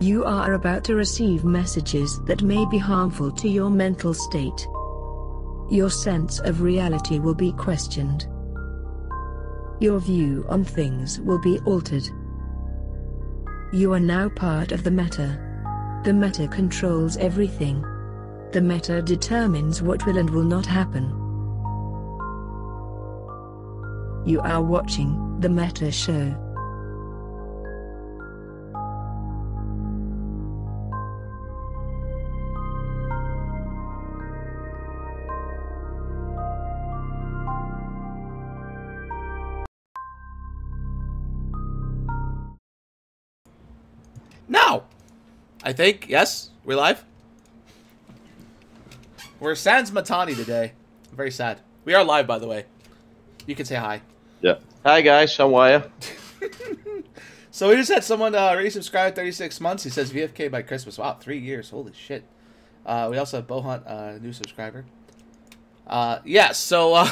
You are about to receive messages that may be harmful to your mental state. Your sense of reality will be questioned. Your view on things will be altered. You are now part of the Meta. The Meta controls everything. The Meta determines what will and will not happen. You are watching The Meta Show. Now, I think, yes, we're live. We're sans Matani today. I'm very sad. We are live, by the way. You can say hi. Yeah. Hi, guys. How are you? So we just had someone resubscribe 36 months. He says VFK by Christmas. Wow, 3 years. Holy shit. We also have Bohunt, new subscriber. Yeah, so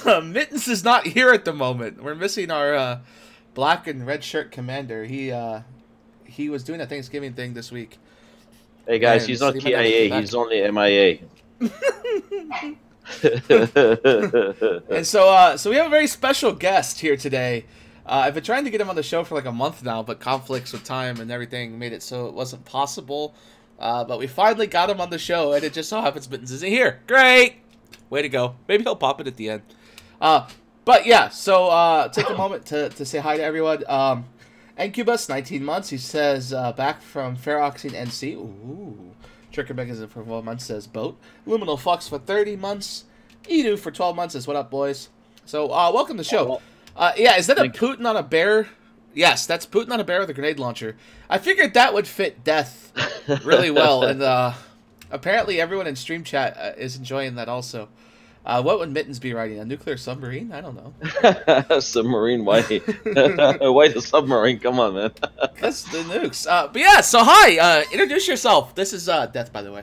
Mittens is not here at the moment. We're missing our black and red shirt commander. He was doing a Thanksgiving thing this week. Hey guys, he's not KIA, he's only MIA. And so we have a very special guest here today. I've been trying to get him on the show for like a month now, but conflicts with time and everything made it so it wasn't possible. But we finally got him on the show, and it just so happens Mittens isn't here. Great! Way to go. Maybe he'll pop it at the end. But yeah, so take a moment to say hi to everyone. Incubus, 19 months. He says, back from Feroxine NC. Ooh. Trickermegas for 12 months says boat. Luminal Fox for 30 months. Edu for 12 months says what up, boys. So, welcome to the show. Yeah, is that a Putin on a bear? Yes, that's Putin on a bear with a grenade launcher. I figured that would fit Death really well, and apparently everyone in stream chat is enjoying that also. What would Mittens be riding? A nuclear submarine? I don't know. Submarine? Why? Why the submarine? Come on, man. That's the nukes. But yeah, so hi. Introduce yourself. This is Death, by the way.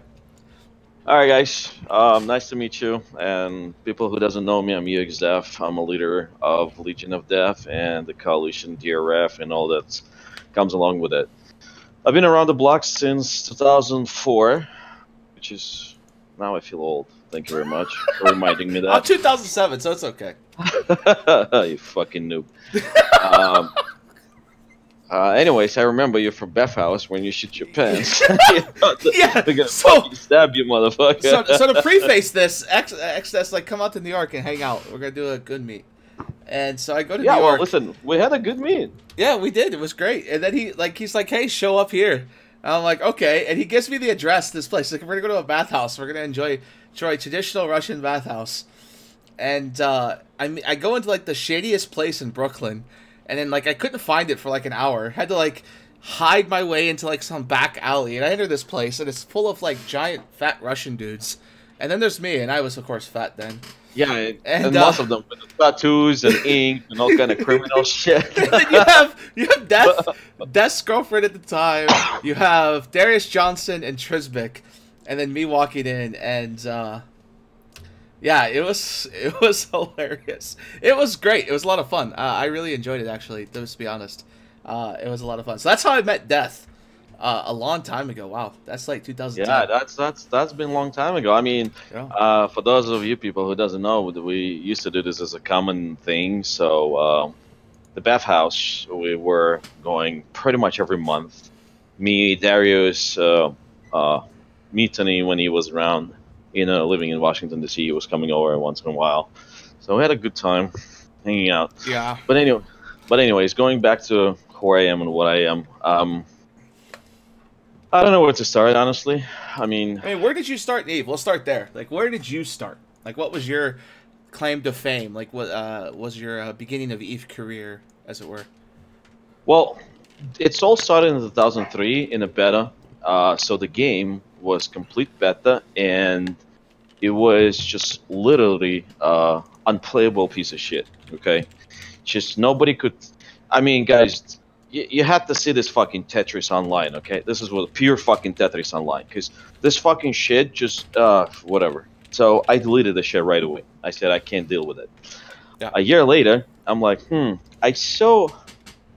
All right, guys. Nice to meet you. And people who doesn't know me, I'm UX I'm a leader of Legion of Death and the Coalition DRF and all that comes along with it. I've been around the block since 2004, which is now I feel old. Thank you very much for reminding me that. I'm 2007, so it's okay. You fucking noob. Anyways, I remember you from Beth House when you shit your pants. Yeah, they're gonna fucking stab you, motherfucker. So to preface this, X like come out to New York and hang out. We're gonna do a good meet. And so I go to New York. Well, listen, we had a good meet. Yeah, we did. It was great. And then he's like, hey, show up here. And I'm like, okay. And he gives me the address to this place. Like, we're gonna go to a bathhouse. We're gonna enjoy traditional Russian bathhouse. And I go into like the shadiest place in Brooklyn, and then like I couldn't find it for like an hour. Had to like hide my way into like some back alley, and I enter this place, and it's full of like giant fat Russian dudes. And then there's me, and I was of course fat then. Yeah, and most of them with tattoos and ink and all kind of criminal shit. And then you have Death's girlfriend at the time. You have Darius Johnson and Trisbic, and then me walking in, and yeah, it was hilarious. It was great. It was a lot of fun. I really enjoyed it, actually. To be honest, it was a lot of fun. So that's how I met Death. A long time ago. Wow, that's like 2010. Yeah, that's been a long time ago. I mean, yeah. For those of you people who doesn't know, we used to do this as a common thing. So the Bath House, we were going pretty much every month. Me, Darius, me, Tony, when he was around, living in Washington D.C., he was coming over once in a while. So we had a good time hanging out. Yeah. But anyways, going back to who I am and what I am. I don't know where to start, honestly. I mean, where did you start in EVE? We'll start there. Like, where did you start? Like, what was your claim to fame? Like, what was your beginning of EVE career, as it were? Well, it's all started in 2003 in a beta. So the game was complete beta, and it was just literally unplayable piece of shit. Okay, just nobody could. I mean, guys. You had to see this fucking Tetris online, okay? This is what pure fucking Tetris online, because this fucking shit just, whatever. So I deleted the shit right away. I said I can't deal with it. Yeah. A year later, I'm like, I saw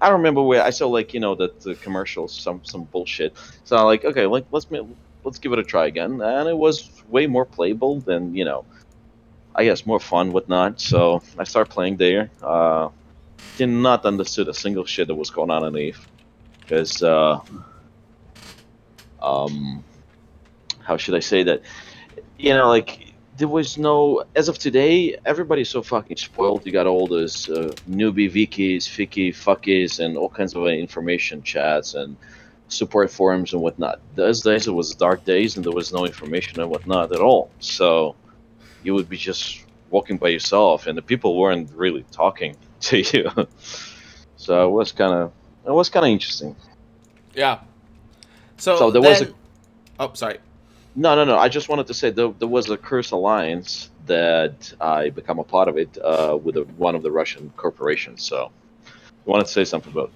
I don't remember where I saw like that the commercials, some bullshit. So I'm like, okay, like let's give it a try again, and it was way more playable than I guess more fun, whatnot. So I started playing there. Did not understood a single shit that was going on in Eve, because um, how should I say that? Like there was no. As of today, everybody's so fucking spoiled. You got all those newbie wikis, fiki, fuckies, and all kinds of information chats and support forums and whatnot. Those days it was dark days, and there was no information and whatnot at all. So you would be just walking by yourself, and the people weren't really talking to you. So it was kind of interesting. Yeah. So, So there then, was a oh, sorry. no. I just wanted to say there was a Curse Alliance that I become a part of it with one of the Russian corporations. So I wanted to say something about.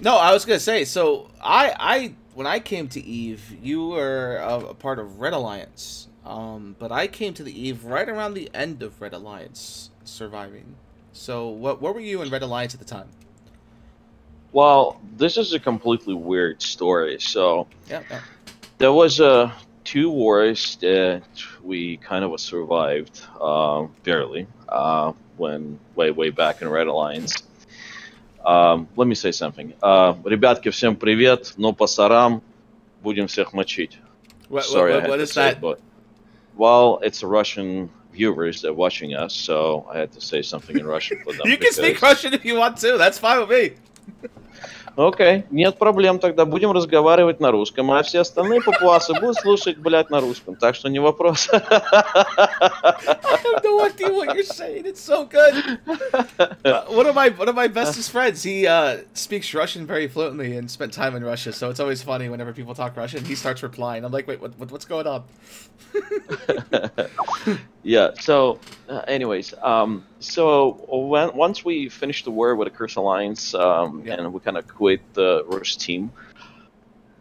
No, I was gonna say. So I when I came to Eve, you were a part of Red Alliance. But I came to the Eve right around the end of Red Alliance surviving. So what were you in Red Alliance at the time? Well, this is a completely weird story. So Yeah, yeah. there was two wars that we kind of survived barely when way back in Red Alliance. Let me say something. Ребятки, всем привет. Но пасарам будем всех мочить. Sorry, I had What to is say it, that? but well, it's the Russian viewers that are watching us, so I had to say something in Russian for them. You can speak Russian if you want to. That's fine with me. Окей, нет проблем, тогда будем разговаривать на русском, а все остальные папуасы будут слушать, блядь, на русском, так что не вопрос. I have no idea what you're saying. It's so good. One of my bestest friends, he speaks Russian very fluently and spent time in Russia, so it's always funny whenever people talk Russian. He starts replying. I'm like, wait, what's going on? Yeah. So, anyways, once we finished the war with the Curse Alliance, and we kind of quit the Rush team,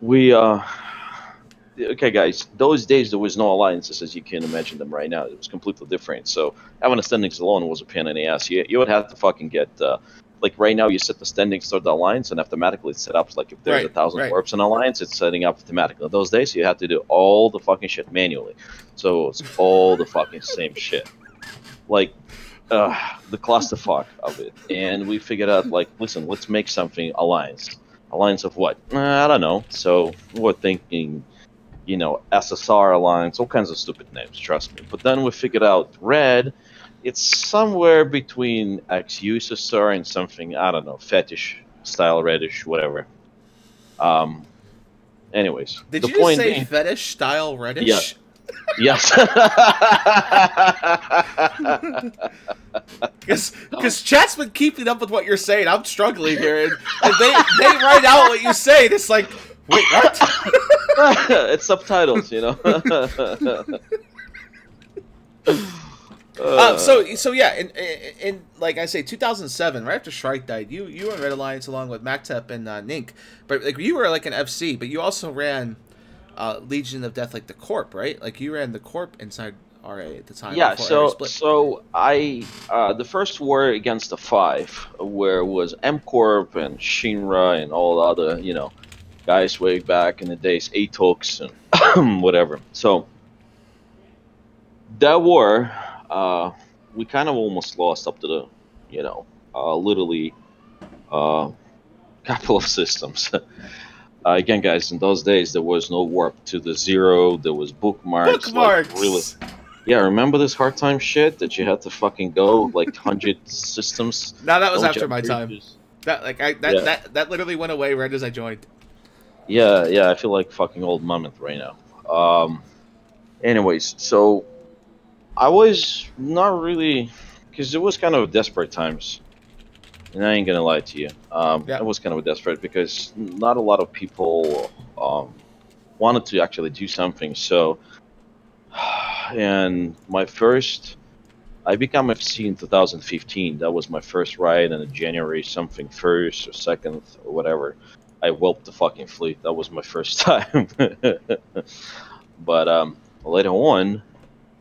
we okay, guys. Those days there was no alliances as you can imagine them right now. It was completely different. So having the standings alone was a pain in the ass. You would have to fucking get. Like right now, you set the standings for the alliance, and automatically it's set up. Like if there's 1,000 warps in alliance, it's setting up automatically. Those days, you have to do all the fucking shit manually, so it's all the fucking same shit. Like the clusterfuck of it. And we figured out, like, listen, let's make something alliance. Alliance of what? I don't know. So we're thinking, SSR alliance, all kinds of stupid names. Trust me. But then we figured out Red. It's somewhere between XUSSR and something, I don't know, fetish style reddish, whatever. Anyways, Did the you point just say being, fetish style reddish? Yeah. Yes. Because chat's been keeping up with what you're saying. I'm struggling here, and they write out what you say. And it's like, wait, what? It's subtitles, So yeah, in like I say, 2007, right after Shrike died, you were in Red Alliance along with Mactep and Nink, but like you were like an FC, but you also ran Legion of Death, like the Corp, right? Like you ran the Corp inside RA at the time. Yeah. Split. So I the first war against the Five, where was M Corp and Shinra and all the other guys way back in the days, Atox and whatever. So that war. We kind of almost lost up to the, literally, couple of systems. Again, guys, in those days there was no warp to the zero. There was bookmarks. Bookmarks. Like, really. Yeah, remember this hard time shit that you had to fucking go like 100 systems. No, that was after my time. That literally went away right as I joined. Yeah. I feel like fucking old mammoth right now. Anyways, so. I was not really, because it was kind of desperate times, and I ain't gonna lie to you. It was kind of desperate because not a lot of people wanted to actually do something. So, and I became FC in 2015. That was my first ride in January something 1st or 2nd or whatever. I whelped the fucking fleet. That was my first time. But later on,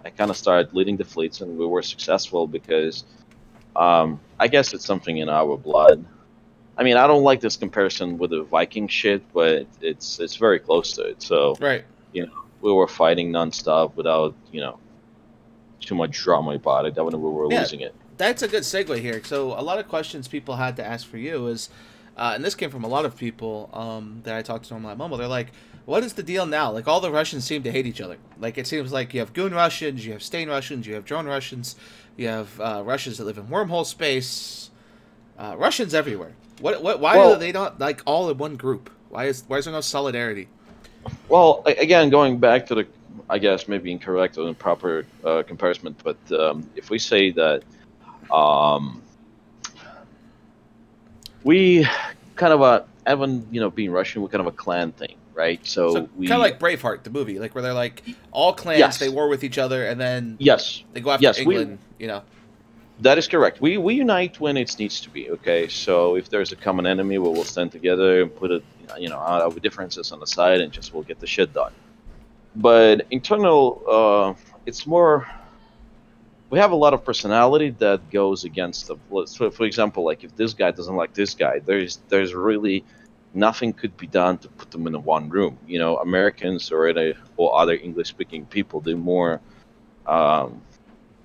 I kind of started leading the fleets, and we were successful because I guess it's something in our blood I mean, I don't like this comparison with the Viking shit, but it's very close to it. So, Right. you know, we were fighting nonstop without, you know, too much drama about it. That when we were Yeah. losing it. That's a good segue here. So a lot of questions people had to ask for you is, and this came from a lot of people that I talked to on my Mumble. They're like, "What is the deal now? Like all the Russians seem to hate each other. Like it seems like you have goon Russians, you have stain Russians, you have drone Russians, you have Russians that live in wormhole space, Russians everywhere. Why Well- are they not like all in one group? Why is there no solidarity? Well, again, going back to the, I guess maybe incorrect or improper comparison, but if we say that we kind of even being Russian, we're kind of a clan thing, right? So we kind of like Braveheart, the movie, like where they're like all clans, Yes. they war with each other, and then yes, they go after Yes, England. You know, that is correct. We unite when it needs to be. Okay, so if there's a common enemy, we'll stand together and put it, our differences on the side, and just we'll get the shit done. But internal, it's more. We have a lot of personality that goes against the. So for example, like if this guy doesn't like this guy, there's really nothing could be done to put them in one room. You know, Americans or other English-speaking people, they're more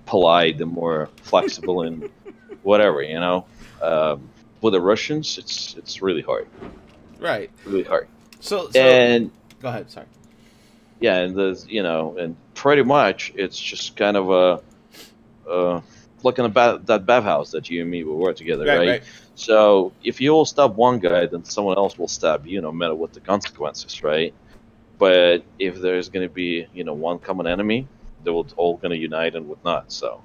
polite, they're more flexible and whatever. You know, with the Russians, it's really hard, right? really hard. So And go ahead. Sorry. yeah, and there's and pretty much it's just kind of like in that bathhouse that you and me will work together, right? So if you all stab one guy, then someone else will stab you, no matter what the consequences, right? But if there's going to be one common enemy, they will all going to unite and whatnot. So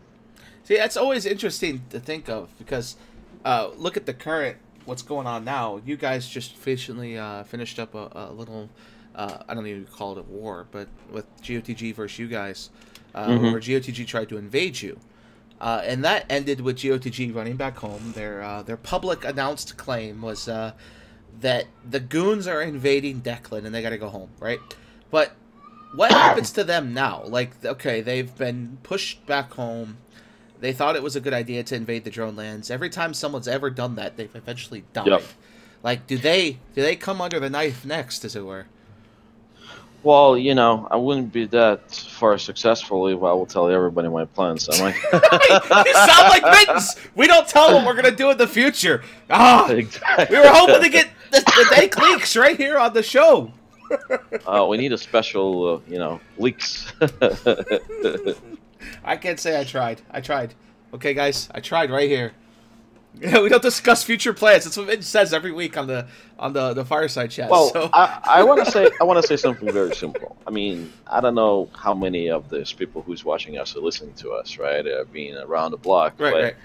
See, that's always interesting to think of because look at the current what's going on now. You guys just recently finished up a little I don't even call it a war, but with GOTG versus you guys, where GOTG tried to invade you. And that ended with GOTG running back home. Their public announced claim was that the goons are invading Declan and they got to go home, right? But what happens to them now? Like, okay, they've been pushed back home. They thought it was a good idea to invade the drone lands. Every time someone's ever done that, they've eventually died. Yep. Like, do they come under the knife next, as it were? well, I wouldn't be that far successful if I will tell everybody my plans. I'm like, You sound like Mittens. We don't tell them we're gonna do in the future. exactly. We were hoping to get the dank leaks right here on the show. We need a special, leaks. I can't say I tried. Okay, guys, I tried right here. We don't discuss future plans. That's what Mitch says every week on the fireside chat. Well, so. I want to say something very simple. I mean, I don't know how many of these people who's watching us or listening to us, right, being around the block, right.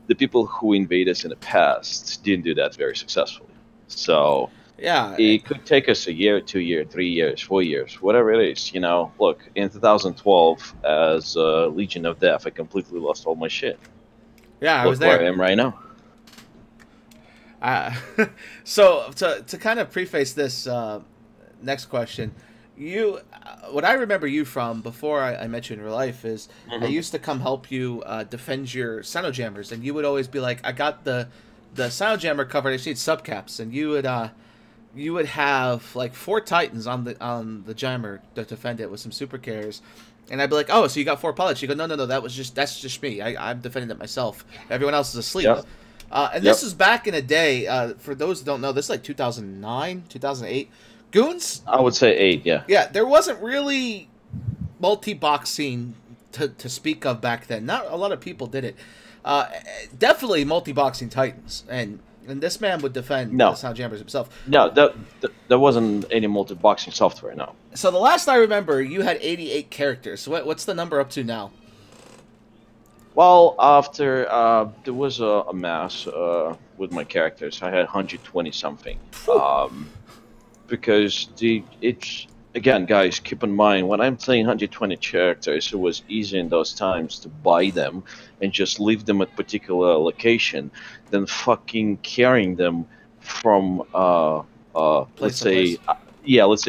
The people who invaded us in the past didn't do that very successfully. So Yeah. it could take us a year, 2 years, 3 years, 4 years, whatever it is. Look, in 2012, as Legion of Death, I completely lost all my shit. Yeah, I Look was there. where I am right now. So to kind of preface this next question, what I remember you from before I met you in real life is I used to come help you defend your Sinojammers, and you would always be like, I got the Sinojammer covered, I just need subcaps, and you would have like 4 Titans on the jammer to defend it with some super carriers. And I'd be like, oh, so you got 4 pilots? You go, no, that's just me. I'm defending it myself. Everyone else is asleep. Yep. And this is back in a day, for those who don't know, this is like 2009, 2008. Goons? I would say 8, yeah. Yeah, there wasn't really multi-boxing to speak of back then. Not a lot of people did it. Definitely multi-boxing Titans. And this man would defend the Soundjammers himself. No, there wasn't any multi-boxing software, no. So the last I remember, you had 88 characters. So what's the number up to now? Well, after there was a mass with my characters, I had 120 something. Because it's again, guys, keep in mind when I'm saying 120 characters, it was easy in those times to buy them and just leave them at particular location, than fucking carrying them from let's say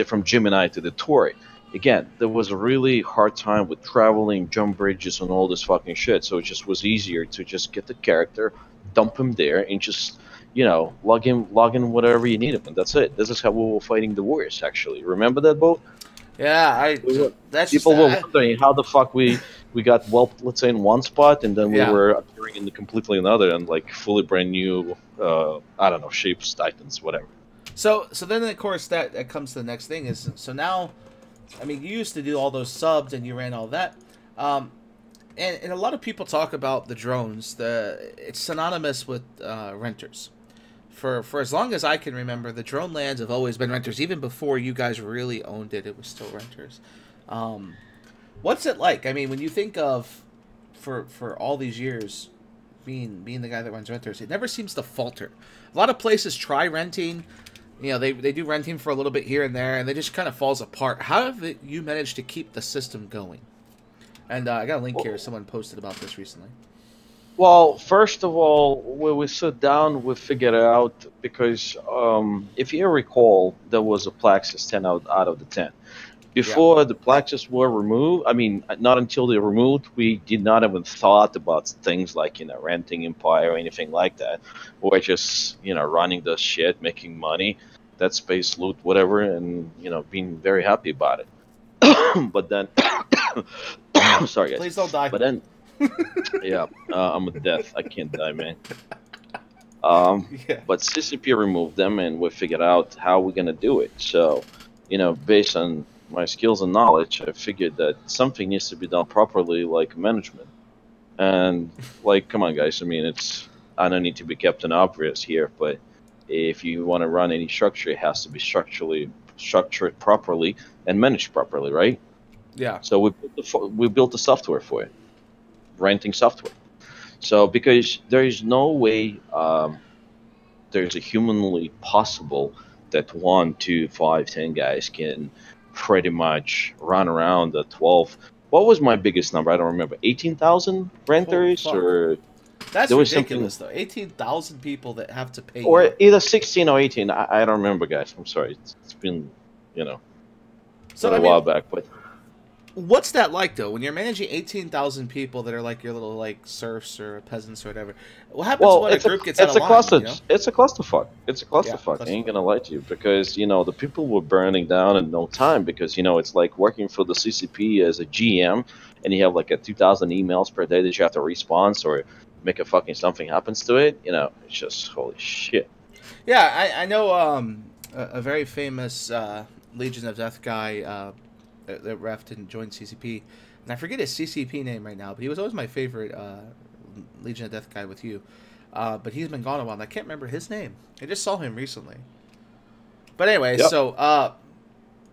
from Gemini to the Tory. Again, there was a really hard time with traveling, jump bridges, and all this fucking shit. So it just was easier to just get the character, dump him there, and just log in whatever you need, and that's it. This is how we were fighting the Warriors. Actually, remember that boat? Yeah, that's People just, were wondering how the fuck we got whelped, let's say, in one spot, and then we were appearing in the completely another, and like fully brand new, I don't know, shapes, titans, whatever. So then of course that comes to the next thing is, so now, I mean, you used to do all those subs and you ran all that, and a lot of people talk about the drones. It's synonymous with renters. For as long as I can remember, the drone lands have always been renters. Even before you guys really owned it, it was still renters. What's it like? I mean, when you think of for all these years being the guy that runs renters, it never seems to falter. A lot of places try renting. They do renting for a little bit here and there, and it just kind of falls apart. How have you managed to keep the system going? And I got a link here. Someone posted about this recently. Well, first of all, when we sit down, we figured it out because if you recall, there was a Plaxis 10 out of the 10. Before the Plaxis were removed, I mean, not until they were removed, we did not even thought about things like, renting Empire or anything like that. We were just, running the shit, making money, that space loot, whatever, and, being very happy about it. But then, sorry guys. Please don't die. But then, yeah, I'm a death. I can't die, man. But CCP removed them, and we figured out how we're gonna do it. So, based on my skills and knowledge, I figured that something needs to be done properly, like management. And like, come on, guys. I mean, I don't need to be Captain Obvious here, but if you want to run any structure, it has to be structured properly and managed properly, right? Yeah. So we built the software for it. Renting software. So because there is no way there's a humanly possible that 1, 2, 5, 10 guys can pretty much run around the 12. What was my biggest number? I don't remember. 18,000 renters, or that's there was ridiculous though. 18,000 people that have to pay. Or either 16 or 18. I don't remember, guys. I'm sorry. It's been a while back, but. What's that like, though, when you're managing 18,000 people that are like your little, like, serfs or peasants or whatever? What happens when a group gets out of line? It's a clusterfuck. It's a clusterfuck. I ain't gonna lie to you, because, the people were burning down in no time, because, it's like working for the CCP as a GM, and you have, like, 2,000 emails per day that you have to respond, or make a fucking something happens to it. It's just, holy shit. Yeah, I know a very famous Legion of Death guy, that ref didn't join CCP, and I forget his CCP name right now, but he was always my favorite Legion of Death guy with you, but he's been gone a while, and I can't remember his name. I just saw him recently. But anyway, so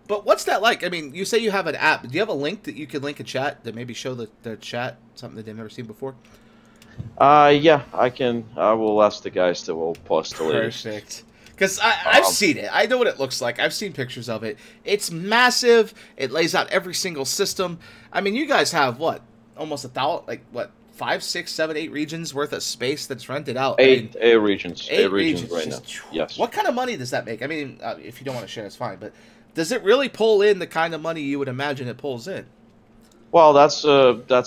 but what's that like? I mean, you say you have an app. Do you have a link that you could link a chat that maybe show the chat something that they've never seen before? Yeah, I can. I will ask the guys that will post the latest. Perfect. Because I've seen it. I know what it looks like. I've seen pictures of it. It's massive. It lays out every single system. I mean, you guys have, what, almost 1,000, like, what, 5, 6, 7, 8 regions worth of space that's rented out? Eight regions. Eight regions right now. Yes. What kind of money does that make? I mean, if you don't want to share, it's fine. But does it really pull in the kind of money you would imagine it pulls in? Well, that's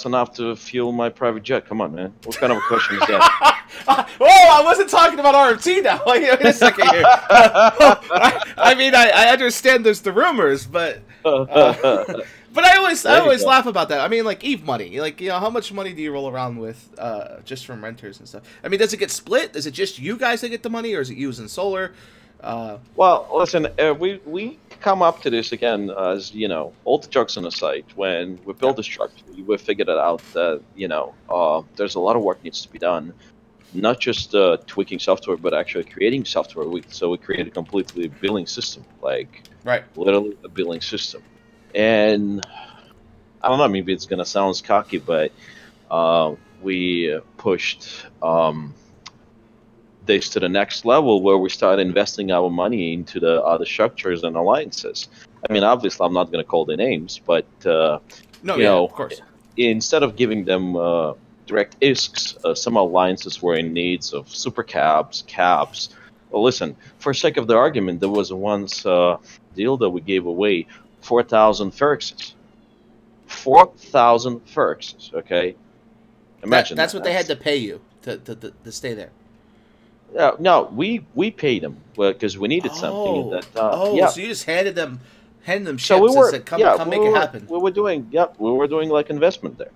enough to fuel my private jet. Come on, man. What kind of a question is that? I wasn't talking about RMT now. Wait a second here. I mean, I understand there's the rumors, but I always laugh about that. I mean, like EVE money. Like, how much money do you roll around with just from renters and stuff? I mean, does it get split? Is it just you guys that get the money, or is it used in solar? Well, listen, we come up to this again as, all the jokes on the site. When we built the structure, we figured it out that, there's a lot of work needs to be done. Not just tweaking software, but actually creating software. So we created a completely billing system, like literally a billing system. And I don't know, maybe it's going to sound cocky, but we pushed this to the next level, where we started investing our money into the other structures and alliances. I mean, obviously, I'm not going to call the names, but of course. Instead of giving them direct ISKs, some alliances were in needs of super cabs. Well, listen, for sake of the argument, there was once a deal that we gave away 4,000 Ferrixes. 4,000 Ferrixes, okay? Imagine that's what they had to pay you to stay there. No, we paid them because we needed something. Oh, That oh, yeah. so you just handed them So we ships and were said, "Come, yeah come, make it happen." we were doing we were doing like investment there.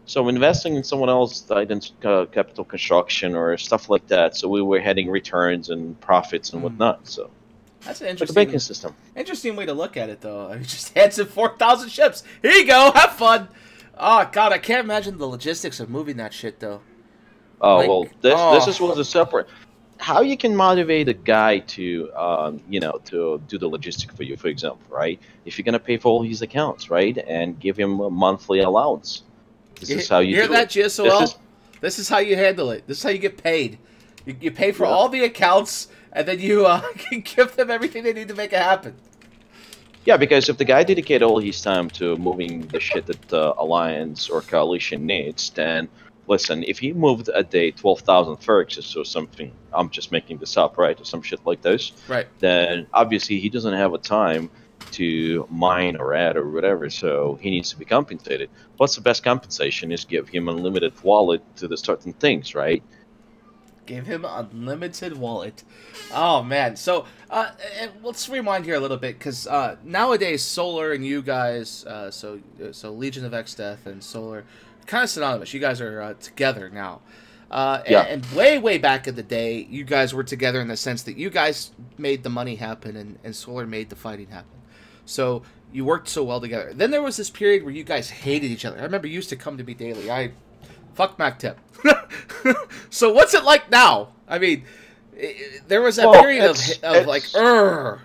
So investing in someone else, capital construction or stuff like that. So we were heading returns and profits and Hmm. whatnot. So That's an like a banking interesting, system. interesting way to look at it, though. I mean, just hands in 4,000 ships. Here you go, have fun. Oh God, I can't imagine the logistics of moving that shit, though. Oh Like, well, this is oh, was a separate. How you can motivate a guy to to do the logistic for you, for example, right? If you're gonna pay for all his accounts, right, and give him a monthly allowance, this you is how you hear do that, it. This GSOL? is This is how you handle it. This is how you get paid. You pay for yeah. all the accounts, and then you can give them everything they need to make it happen. Yeah, because if the guy dedicated all his time to moving the shit that the alliance or coalition needs, then listen, if he moved a day 12,000 ferrixes or something, I'm just making this up, right, or some shit like this, Right. then obviously he doesn't have a time to mine or add or whatever, so he needs to be compensated. What's the best compensation is give him unlimited wallet to the certain things, right? Give him unlimited wallet. Oh man. So and let's rewind here a little bit because nowadays Solar and you guys, so Legion of Exdeath and Solar, kind of synonymous. You guys are together now. Yeah. And way back in the day, you guys were together in the sense that you guys made the money happen and Solar made the fighting happen. So you worked so well together. Then there was this period where you guys hated each other. I remember you used to come to me daily. Fuck MacTip. So what's it like now? I mean, there was that Well, period of like, Urgh.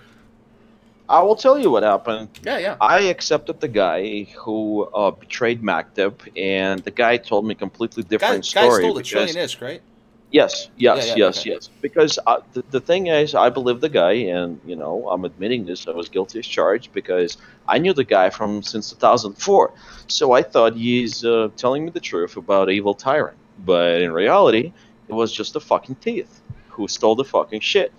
I will tell you what happened. Yeah, yeah. I accepted the guy who betrayed Mactub, and the guy told me a completely different Guy story. stole the Because trillion isk, right? yes, Yeah, yes, yeah, yes, okay. yes. Because the thing is, I believe the guy, and I'm admitting this. I was guilty as charged because I knew the guy from since 2004. So I thought he's telling me the truth about evil tyrant, but in reality, it was just a fucking thief who stole the fucking shit.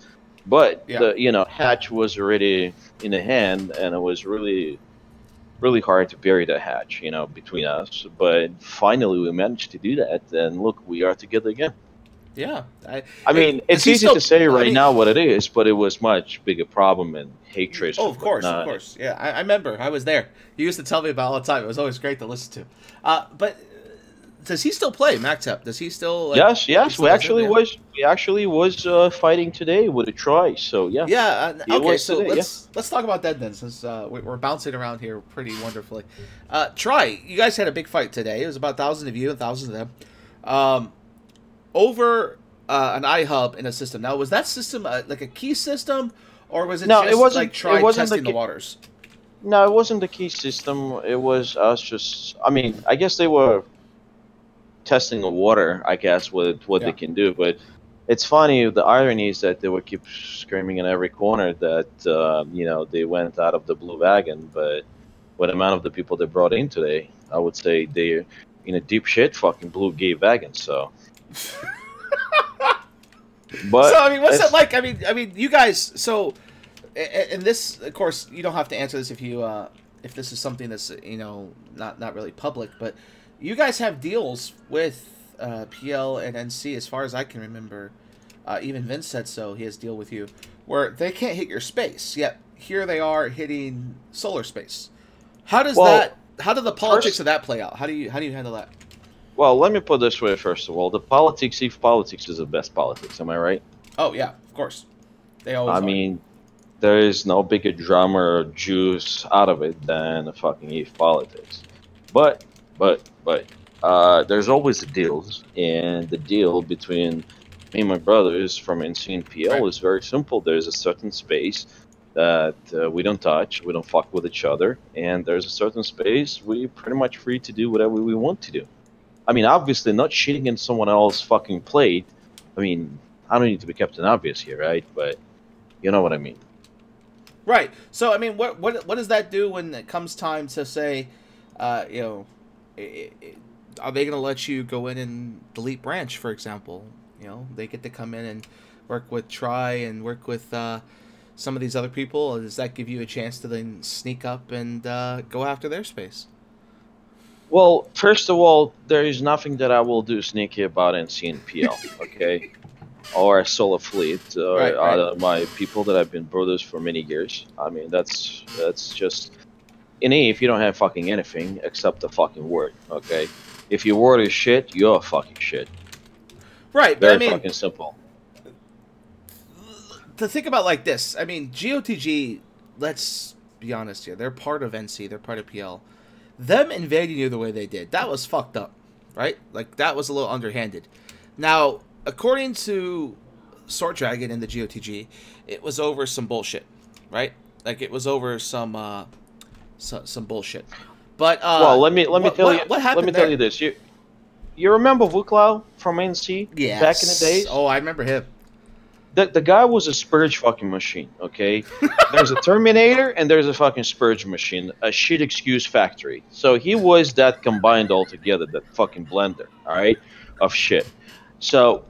But Yeah. the hatch was already in the hand, and it was really hard to bury the hatch, between us. But finally, we managed to do that, and look, we are together again. Yeah. I mean, Does it's he easy still? to say I right mean, now what it is, but it was much bigger problem and hatred. oh, and of course, of whatnot. course. Yeah, I remember. I was there. You used to tell me about it all the time. It was always great to listen to. But does he still play MacTep? Does he still like? Yes, He yes, still does it? Yeah. we actually was fighting today with a try. So yeah, Yeah. it Okay. was So today. let's talk about that then, since we're bouncing around here pretty wonderfully. Try. You guys had a big fight today. It was about 1,000 of you and 1,000 of them, over an iHub in a system. Now, was that system like a key system, or was it No, just it wasn't. like Try It wasn't testing the key- waters? No, it wasn't the key system. It was us just. I mean, I guess they were testing the water, I guess, with what Yeah. they can do. But it's funny. The irony is that they would keep screaming in every corner that they went out of the blue wagon. But with the amount of the people they brought in today, I would say they're in a deep shit fucking blue gay wagon. So, but So I mean, what's it's- that like? I mean, you guys. So, and this, of course, you don't have to answer this if you if this is something that's not really public, but you guys have deals with PL and NC as far as I can remember. Even Vince said so. He has deal with you where they can't hit your space. Yet here they are hitting solar space. How does Well, that? How do the politics first- of that play out? How do you handle that? Well, let me put it this way. First of all, the politics, if politics is the best politics, am I right? Oh yeah, of course. They always. I are. mean, there is no bigger drama or juice out of it than fucking EVE politics. But, there's always the deals, and the deal between me and my brothers from NC and PL Right. is very simple. There's a certain space that we don't touch, we don't fuck with each other, and there's a certain space we're pretty much free to do whatever we want to do. I mean, obviously, not shitting in someone else's fucking plate. I mean, I don't need to be Captain Obvious here, right? But you know what I mean. Right. So I mean, what does that do when it comes time to say, are they going to let you go in and delete branch, for example? They get to come in and work with Try and work with some of these other people. Or does that give you a chance to then sneak up and go after their space? Well, first of all, there is nothing that I will do sneaky about NC and PL, okay? or Solar Fleet, or Right. my people that have been brothers for many years. I mean, that's just in A. If you don't have fucking anything except the fucking word, okay? If your word is shit, you're fucking shit. Right, but I Very mean, fucking simple. to think about like this, I mean, GOTG, let's be honest here, they're part of NC, they're part of PL. Them invading you the way they did, that was fucked up, right? Like, that was a little underhanded. Now, according to Sword Dragon and the GOTG, it was over some bullshit, right? Like, it was over some bullshit. But Well, let me tell you. what happened Let me there? tell you this. You remember Vuklau from NC Yes. back in the days? Oh, I remember him. The guy was a Spurge fucking machine, okay? There's a Terminator and there's a fucking Spurge machine, a shit excuse factory. So he was that combined all together, that fucking blender, alright, of shit. So,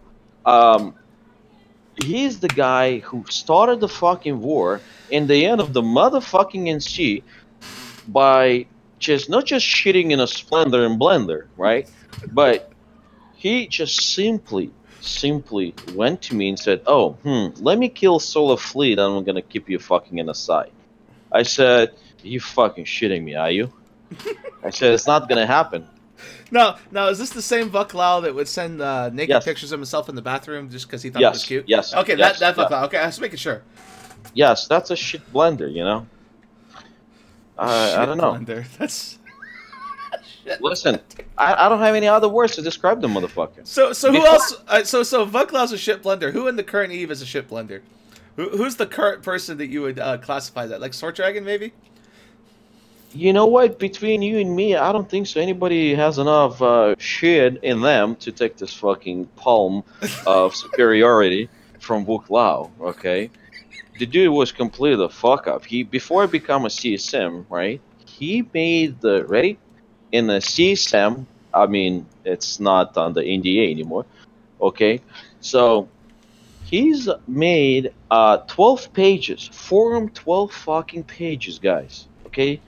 he's the guy who started the fucking war in the end of the motherfucking NC by just not just shitting in a Splendor and Blender, right? But he just simply went to me and said, "Oh, let me kill Solar Fleet, and I'm gonna keep you fucking in a side." I said, "You fucking shitting me, are you?" I said, "It's not gonna happen." Now, is this the same Vuklau that would send naked Yes. pictures of himself in the bathroom just because he thought it was Yes, cute? yes, Okay, yes, that yeah. Vuklau. Okay, I was making sure. Yes, that's a shit blender, you know. I Shit don't know. Blender. That's. Shit. Listen, I don't have any other words to describe the motherfucker. So who Before- else? So Vuklau's a shit blender. Who in the current Eve is a shit blender? Who's the current person that you would classify that? Like Sword Dragon, maybe? You know what? Between you and me, I don't think so. Anybody has enough shit in them to take this fucking palm of superiority from Vuk Lao. Okay, the dude was completely the fuck up. He before he become a CSM, right? He made the ready in the CSM. I mean, it's not on the NDA anymore. Okay, so he's made 12 pages, forum 12 fucking pages, guys. Okay.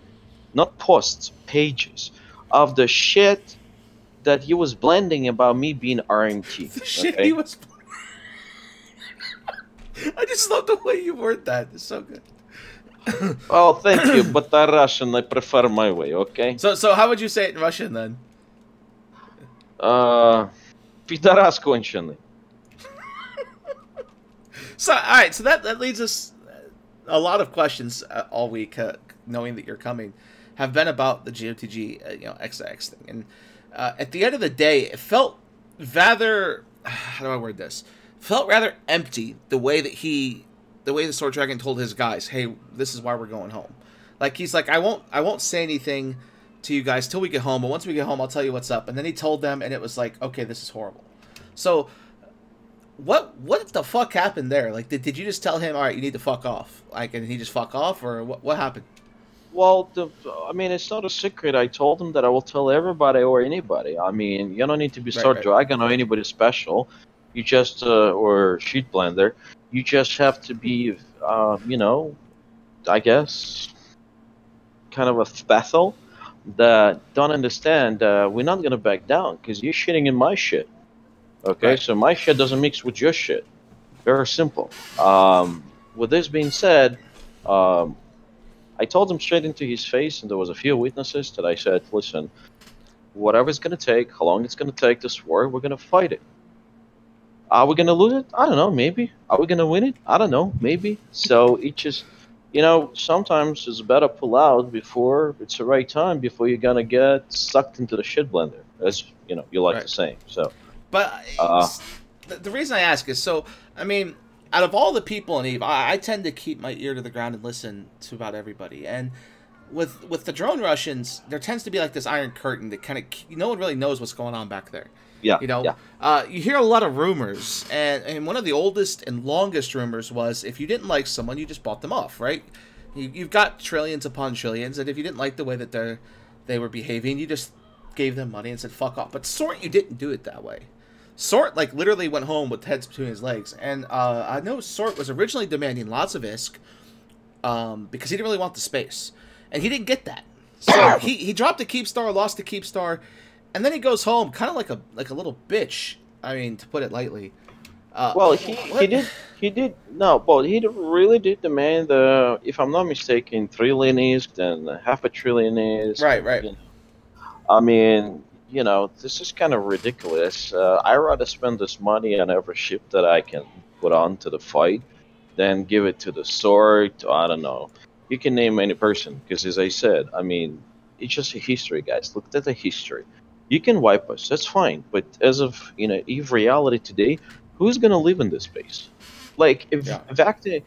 Not posts, pages of the shit that he was blending about me being RMT. The shit okay? he was. I just love the way you word that. It's so good. Oh, thank you, but the Russian, I prefer my way, okay? So how would you say it in Russian then? Пидорас конченый. So all right, so that leads us a lot of questions all week, knowing that you're coming, have been about the GOTG, XX thing, and at the end of the day, it felt rather, how do I word this? Felt rather empty the way the Sword Dragon told his guys, "Hey, this is why we're going home." Like he's like, I won't say anything to you guys till we get home, but once we get home, I'll tell you what's up. And then he told them, and it was like, okay, this is horrible. So. What the fuck happened there? Like, did you just tell him, all right, you need to fuck off? Like, and he just fuck off, or what happened? Well, I mean, it's not a secret. I told him that I will tell everybody or anybody. I mean, you don't need to be Sword Dragon or anybody special. You just, or Sheet Blender. You just have to be, I guess, kind of a Bethel that don't understand we're not going to back down because you're shitting in my shit. Okay, Right. so my shit doesn't mix with your shit. Very simple. With this being said, I told him straight into his face, and there was a few witnesses that I said, listen, whatever it's going to take, how long it's going to take this war, we're going to fight it. Are we going to lose it? I don't know, maybe. Are we going to win it? I don't know, maybe. So it just, sometimes it's better pull out before it's the right time, before you're going to get sucked into the shit blender, as, you like to say. So. But the reason I ask is, so, I mean, out of all the people in EVE, I tend to keep my ear to the ground and listen to about everybody. And with the drone Russians, there tends to be like this iron curtain that kind of, no one really knows what's going on back there. Yeah. You hear a lot of rumors, and one of the oldest and longest rumors was if you didn't like someone, you just bought them off, right? You've got trillions upon trillions, and if you didn't like the way that they were behaving, you just gave them money and said fuck off. But Sort, you didn't do it that way. Sort, like, literally went home with heads between his legs. And I know Sort was originally demanding lots of ISK because he didn't really want the space. And he didn't get that. So he dropped the Keepstar, lost the Keepstar, and then he goes home kind of like a little bitch, I mean, to put it lightly. Well, he did no, but really did demand if I'm not mistaken, 3 ISK, then half a trillion ISK. Right, right. I mean, this is kind of ridiculous. I rather spend this money on every ship that I can put on to the fight than give it to the sword. I don't know. You can name any person because, as I said, I mean, it's just a history, guys. Look at the history. You can wipe us, that's fine. But as of if reality today, who's gonna live in this space? Like, if acting,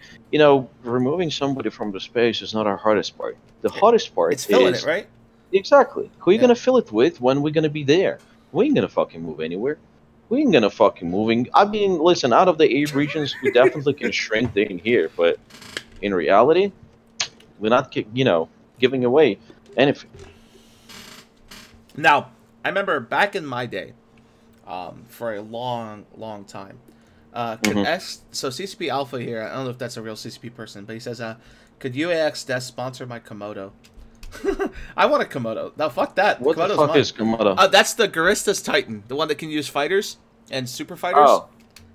removing somebody from the space is not our hardest part. The hardest part it's filling it, right? Exactly. Who are you gonna fill it with when we're gonna be there? We ain't gonna fucking move anywhere. We ain't gonna fucking moving. I mean, listen, out of the 8 regions, we definitely can shrink in here, but in reality, we're not, giving away anything. Now, I remember back in my day, for a long, long time, so CCP Alpha here, I don't know if that's a real CCP person, but he says, could UAX Death sponsor my Komodo? I want a Komodo. No, fuck that. What Komodo's the fuck mine. is Komodo? That's the Garistas Titan, the one that can use fighters and super fighters.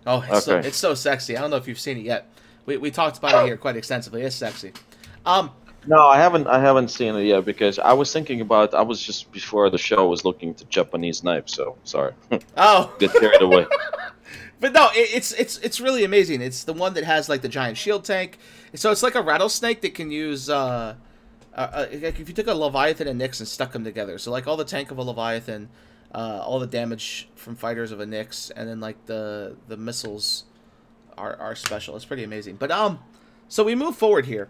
It's so sexy. I don't know if you've seen it yet. We talked about it here quite extensively. It's sexy. No, I haven't seen it yet because I was thinking about. I was just before the show was looking at Japanese knife. So sorry. Oh, get carried away. But no, it's really amazing. It's the one that has like the giant shield tank. So it's like a rattlesnake that can use. Like if you took a Leviathan and Nyx and stuck them together, so like all the tank of a Leviathan, all the damage from fighters of a Nyx, and then like the missiles are special. It's pretty amazing. But so we move forward here.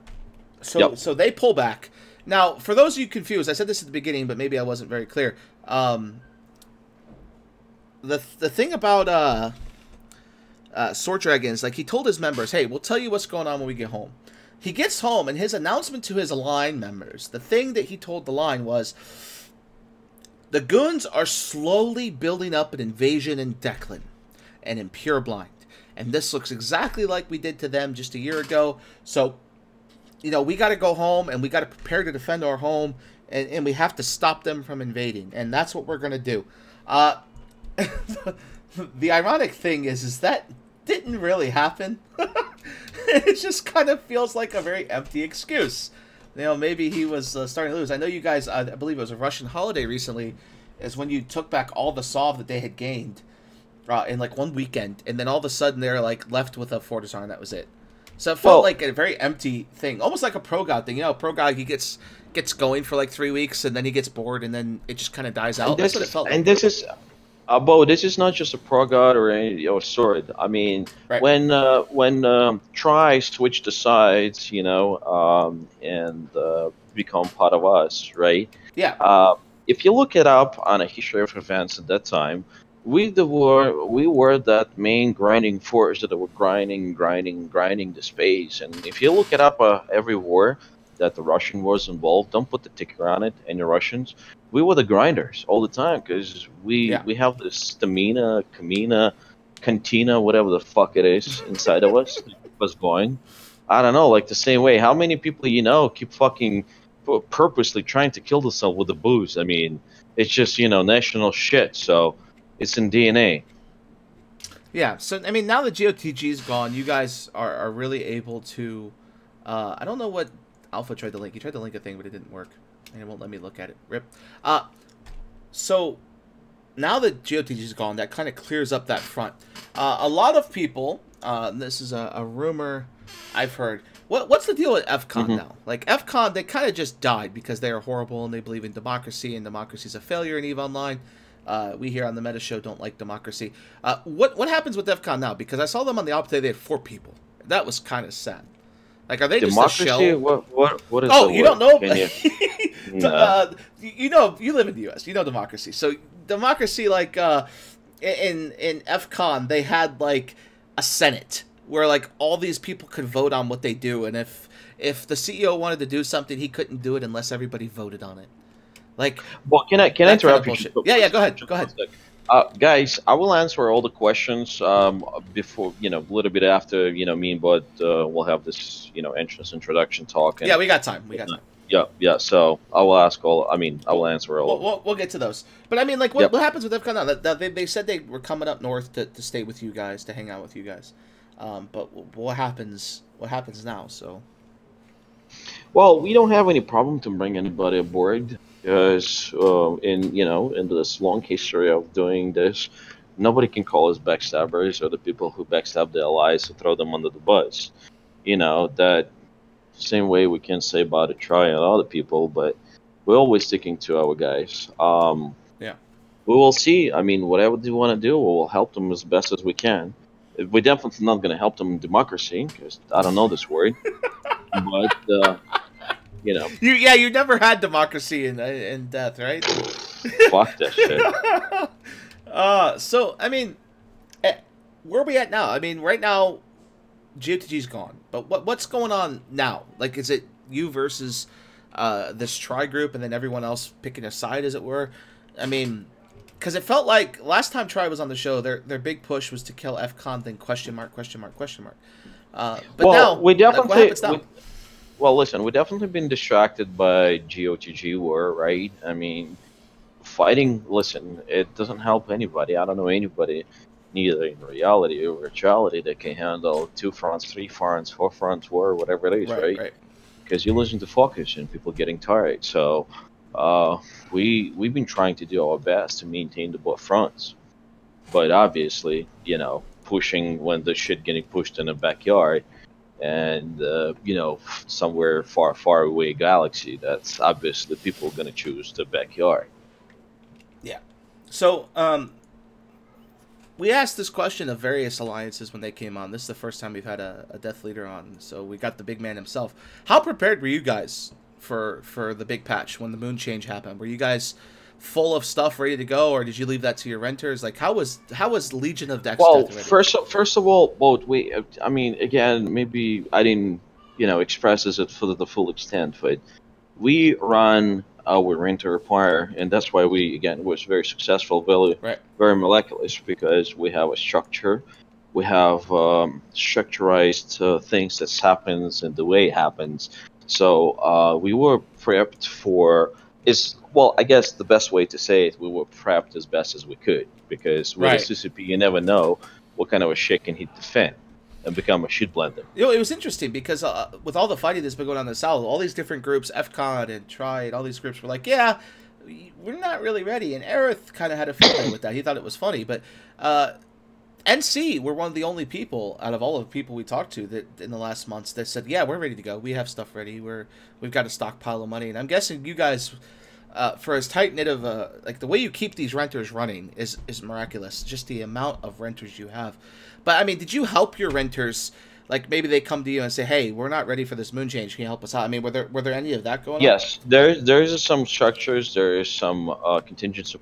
So they pull back. Now, for those of you confused, I said this at the beginning, but maybe I wasn't very clear. The thing about Sword Dragon is, like, he told his members, hey, we'll tell you what's going on when we get home. He gets home, and his announcement to his line members, the thing that he told the line was, the goons are slowly building up an invasion in Declan and in Pure Blind. And this looks exactly like we did to them just a year ago. So, we got to go home, and we got to prepare to defend our home, and we have to stop them from invading. And that's what we're going to do. The ironic thing is that didn't really happen. It just kind of feels like a very empty excuse. Maybe he was starting to lose. I know you guys, I believe it was a Russian holiday recently, is when you took back all the Sov that they had gained in like one weekend, and then all of a sudden they're like left with a Fortizar, and that was it. So it felt like a very empty thing, almost like a Pro God thing. Pro God, he gets going for like 3 weeks, and then he gets bored, and then it just kind of dies out. That's what it felt like. And this is, Bo, this is not just a Pro God or Sword. I mean, right. when Tri switched the sides, and become part of us, right? Yeah. If you look it up on a history of events at that time, we were that main grinding force that were grinding the space. And if you look it up, every war that the Russian was involved, don't put the ticker on it, any Russians, we were the grinders all the time because we have this stamina, cantina, whatever the fuck it is inside of us that keep us going. I don't know, like the same way. How many people keep fucking purposely trying to kill themselves with the booze? I mean, it's just national shit. So. It's in DNA. Yeah, so, I mean, now that GOTG is gone, you guys are really able to... I don't know what Alpha tried to link. He tried to link a thing, but it didn't work. And it won't let me look at it. Rip. So, now that GOTG is gone, that kind of clears up that front. A lot of people... this is a rumor I've heard. What's the deal with FCON now? Like, FCON, they kind of just died because they are horrible and they believe in democracy, and democracy is a failure in EVE Online. We here on the Meta Show don't like democracy. What happens with DEF CON now? Because I saw them on the op today, they had 4 people. That was kind of sad. Like, are they democracy? Just a shell? What is oh, you don't know? No. You live in the U.S. You know democracy. So democracy, like in FCON, they had like a Senate where like all these people could vote on what they do, and if the CEO wanted to do something, he couldn't do it unless everybody voted on it. Like, well, can I interrupt you? Yeah, go ahead. Guys, I will answer all the questions before, a little bit after, me and Bud will have this, entrance introduction talk. And, yeah, we got time. Yeah, yeah. So I will ask all. I mean, I will We'll, answer all of them. we'll get to those. But I mean, like, Yep. what happens with DEFCON now? They said they were coming up north to stay with you guys, to hang out with you guys. But what happens? What happens now? So Well, we don't have any problem to bring anybody aboard because in this long history of doing this, nobody can call us backstabbers or the people who backstab the allies to throw them under the bus. That same way we can say about a try and other people, but we're always sticking to our guys. yeah, We will see. I mean, whatever they want to do, we will help them as best as we can. We're definitely not going to help them in democracy because I don't know this word, but you know, you never had democracy in death, right? fuck that shit. So I mean, where are we at now? I mean, right now, GOTG's gone, but what's going on now? Like, is it you versus this Tri group, and then everyone else picking a side, as it were? I mean, because it felt like last time Tri was on the show, their big push was to kill FCON, then question mark, question mark, question mark. But Well, now, we like, what definitely. happens now? Well, listen, we've definitely been distracted by GOTG war, right? I mean, fighting. Listen, it doesn't help anybody. I don't know anybody, neither in reality or virtuality, that can handle 2 fronts, 3 fronts, 4 fronts war, whatever it is, Right, right? right. Because you're losing the focus and people getting tired. So, we've been trying to do our best to maintain the both fronts, but obviously, pushing when the shit getting pushed in the backyard and somewhere far, far away galaxy, that's obviously people going to choose the backyard. Yeah. So, we asked this question of various alliances when they came on. This is the first time we've had a Death Leader on, so we got the big man himself. How prepared were you guys for the big patch when the moon change happened? Were you guys full of stuff ready to go, or did you leave that to your renters? Like, how was Legion of Dex Well, Death ready? first of all, both I mean, again, maybe I didn't, express this to the full extent, but we run our renter require, and that's why we again was very successful, very Right. very molecular, because we have a structure, we have structurized things that happens and the way it happens. So we were prepped for is well, I guess the best way to say it, we were prepped as best as we could, because with Right. a CCP, you never know what kind of a shit can hit the fan and become a shit blender. It was interesting because with all the fighting that's been going on in the South, all these different groups, FCON and Tri, and all these groups were like, yeah, we're not really ready. And Aerith kind of had a feeling with that. He thought it was funny. But NC were one of the only people out of all of the people we talked to that in the last months that said, yeah, we're ready to go. We have stuff ready. We've got a stockpile of money. And I'm guessing you guys, for as tight-knit of like the way you keep these renters running is miraculous. Just the amount of renters you have. But I mean, did you help your renters? Like, maybe they come to you and say, "Hey, we're not ready for this moon change. Can you help us out?" I mean, were there any of that going on? Yes, there's some structures, there is some contingency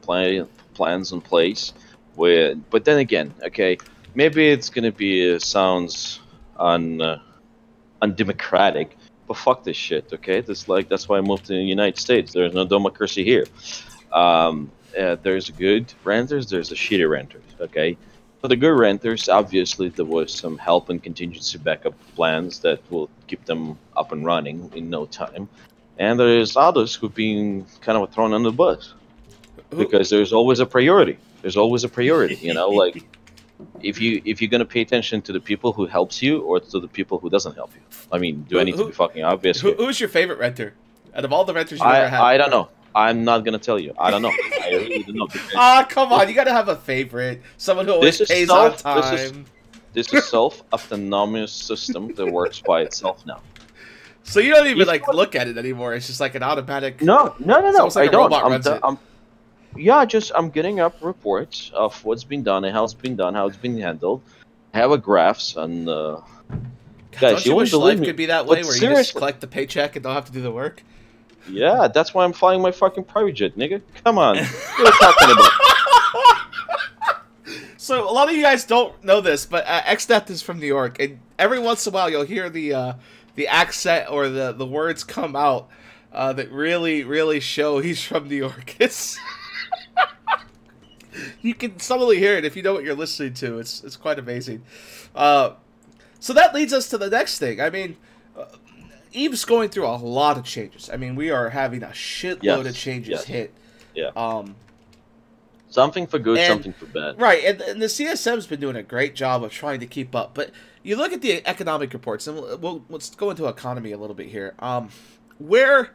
plans in place. But then again, okay, maybe it's gonna be sounds undemocratic, but fuck this shit, okay? That's why I moved to the United States. There's no democracy here. There's good renters, there's the shitty renters, okay? For the good renters, obviously there was some help and contingency backup plans that will keep them up and running in no time. And there's others who've been kind of thrown under the bus because there's always a priority. There's always a priority, like if you're gonna pay attention to the people who helps you or to the people who doesn't help you. I mean, do I need to be fucking obvious here? Who's your favorite renter out of all the renters you ever had? I don't know. I'm not gonna tell you. I don't know. I really don't know. Ah, come on! You gotta have a favorite. Someone who always pays on time. This is self-autonomous system that works by itself now. So you don't even look at it anymore. It's just like an automatic. No. Like I don't. It. I'm getting up reports of what's been done and how it's been done, how it's been handled. I have a graphs on. God, guys, don't you wish life could be that way, where you just collect the paycheck and don't have to do the work? Yeah, that's why I'm flying my fucking private jet, nigga. Come on. What are you talking about? So a lot of you guys don't know this, but XDeath is from New York, and every once in a while you'll hear the accent or the words come out that really show he's from New York. It's you can subtly hear it if you know what you're listening to. It's quite amazing. So that leads us to the next thing. I mean, Eve's going through a lot of changes. I mean, we are having a shitload of changes hit. Yeah. Something for good, something for bad. Right, and the CSM's been doing a great job of trying to keep up. But you look at the economic reports, and let's go into economy a little bit here. Where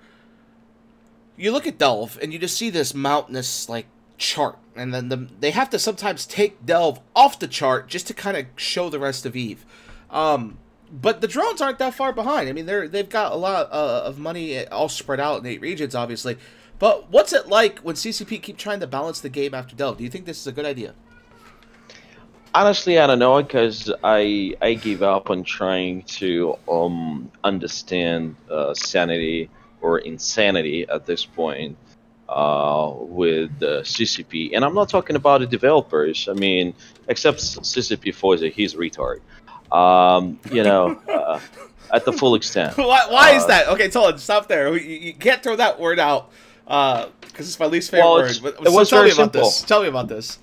you look at Delve, and you just see this mountainous, like, chart. And then they have to sometimes take Delve off the chart just to kind of show the rest of Eve. But the drones aren't that far behind. I mean, they've got a lot of money all spread out in 8 regions, obviously. But what's it like when CCP keep trying to balance the game after Delve? Do you think this is a good idea? Honestly, I don't know, because I gave up on trying to understand sanity or insanity at this point with CCP. And I'm not talking about the developers. I mean, except CCP Forza, he's a retard. You know, at the full extent. Why is that? Okay, Tolan, stop there. You can't throw that word out because it's my least favorite word. But, it was very simple. Tell me about this.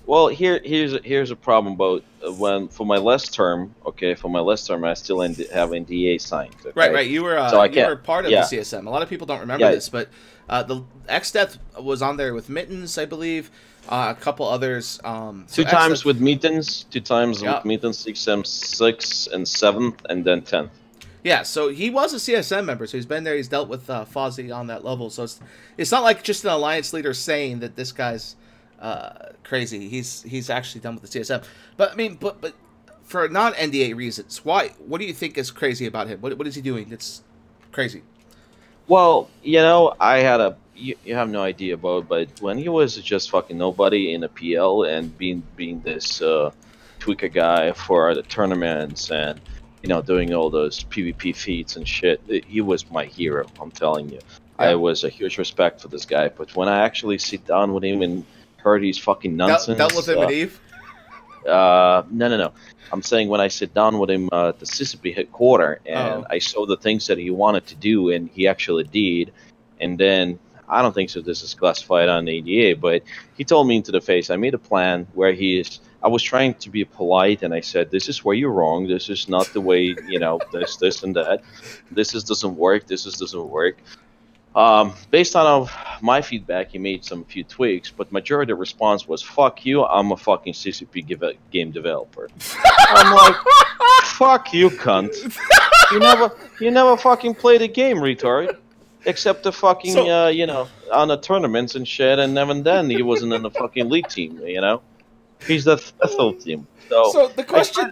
Well, here's a problem about for my last term. Okay, for my last term, I still have NDA signed. Okay? Right. You were you were part of the CSM. A lot of people don't remember this, but the X-Death was on there with Mittens, I believe. A couple others. Two times with Mittens, 6M, 6 and 7th, and then 10th. Yeah, so he was a CSM member, so he's been there. He's dealt with Fozzy on that level, so it's not like just an alliance leader saying that this guy's crazy. He's actually done with the CSM. But I mean, but for non-NDA reasons, why? What do you think is crazy about him? What is he doing that's crazy? Well, you know, I had you have no idea about, but when he was just fucking nobody in a PL and being this tweaker guy for the tournaments and, you know, doing all those PvP feats and shit, he was my hero, I'm telling you. Yeah. I was a huge respect for this guy, but when I actually sit down with him and heard his fucking nonsense... Dealt with him at Eve? No. I'm saying when I sit down with him at the CCP headquarters and I saw the things that he wanted to do and he actually did, and then... I don't think so this is classified on the ADA, but he told me into the face, I made a plan where I was trying to be polite, and I said, this is where you're wrong, this is not the way, you know, this and that, doesn't work, doesn't work. Based on my feedback, he made some few tweaks, but majority of the response was, fuck you, I'm a fucking CCP game developer. I'm like, fuck you, cunt. You never fucking played the game, retard. Except the fucking, you know, on the tournaments and shit, and even then he wasn't in the fucking league team, you know? He's the Ethel team. So the question...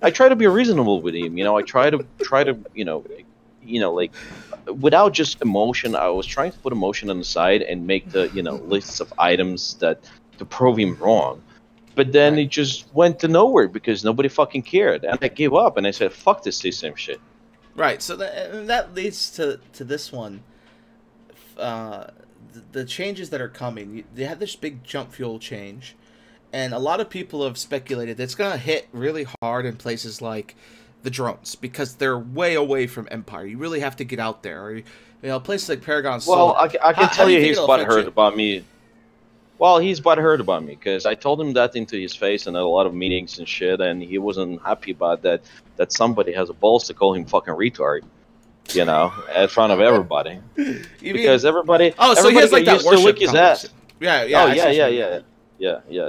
I try to be reasonable with him, you know? I try to you know, like, without just emotion, I was trying to put emotion on the side and make the, you know, lists of items to prove him wrong. But then it just went to nowhere because nobody fucking cared. And I gave up, and I said, fuck this same shit. Right, so that leads to this one. The changes that are coming. They have this big jump fuel change, and a lot of people have speculated that it's going to hit really hard in places like the drones because they're way away from Empire. You really have to get out there. Or, you know, places like Paragon. Well, I can tell you he's butthurt about me. Well, he's butthurt about me because I told him that into his face in a lot of meetings and shit, and he wasn't happy about that somebody has a balls to call him fucking retard, you know, in front of everybody. Because everybody... Oh, so he has like that worship his ass. Yeah.